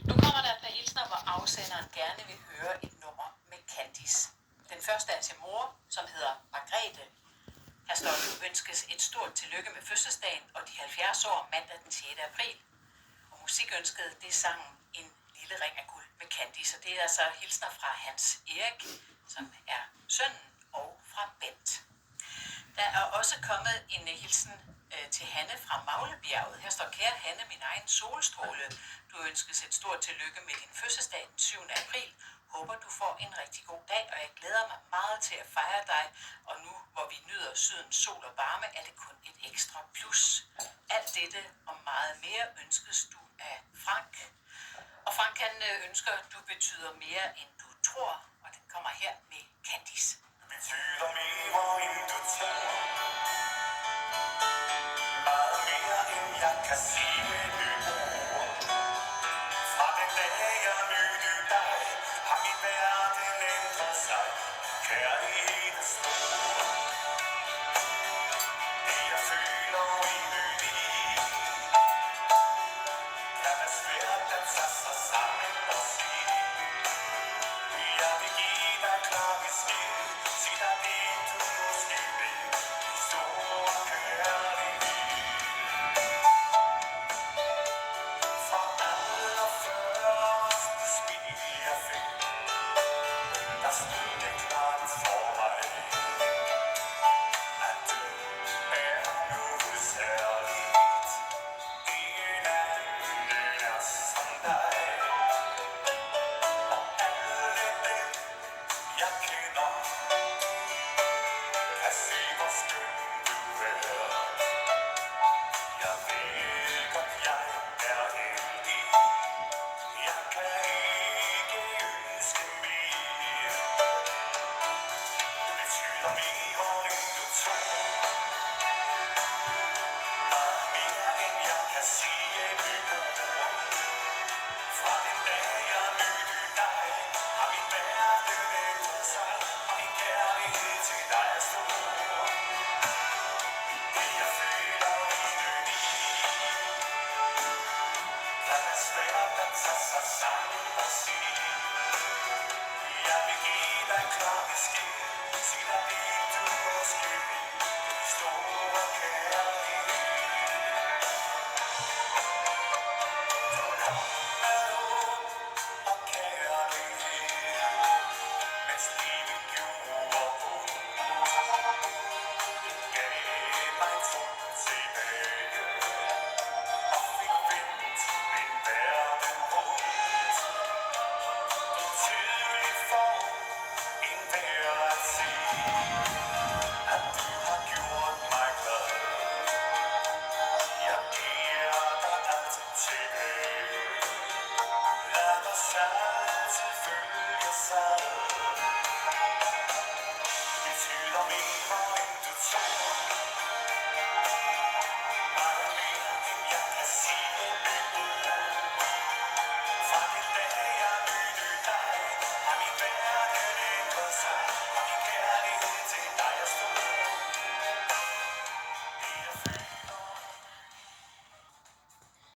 Nu kommer der et par hilsner, hvor afsenderen gerne vil høre et nummer med Candice. Den første er til mor, som hedder Margrethe. Her står, du ønskes et stort tillykke med fødselsdagen og de 70 år mandag den 6. april. Og musikønsket, det er sangen En lille ring af guld med Candice. Og det er altså hilsner fra Hans Erik, som er sønnen, og fra Bent. Der er også kommet en hilsen til Hanne fra Maglebjerget. Her står, kære Hanne, min egen solstråle. Du ønskes et stort tillykke med din fødselsdag den 7. april. Håber, du får en rigtig god dag, og jeg glæder mig meget til at fejre dig. Og nu, hvor vi nyder sydens sol og varme, er det kun et ekstra plus. Alt dette og meget mere ønskes du af Frank. Og Frank, han ønsker, at du betyder mere, end du tror. Og den kommer her med Candice. Betyder mere, end du tror. Meget mere, end jeg kan sige med nye ord. Fra den dag, jeg mødte dig, har min verden ændret sig. Kærlighed er stor. Det jeg føler indeni, kan være svært at tage sig sammen og sige. Jeg vil give dig klar besked. Sig dig det, du måske ved. Stor kærlighed. Fra allerførste smil jeg fik, der stod det klart for mig, at du er noget særligt. Ingen anden er som dig. Og alle dem, jeg kender, kan se, hvor skøn du er. Jeg ved godt, jeg er heldig. Jeg kan ikke ønske mere. Det betyder mere, end du tror. Meget mere, end jeg kan sige med ord. Fra den dag, jeg mødte dig, har min verden ændret sig. Og min kærlighed til dig er stor. Det jeg føler indeni, kan være svært at tage sig sammen og sige. Jeg vil give dig klar besked. Sig dig det, du måske vil.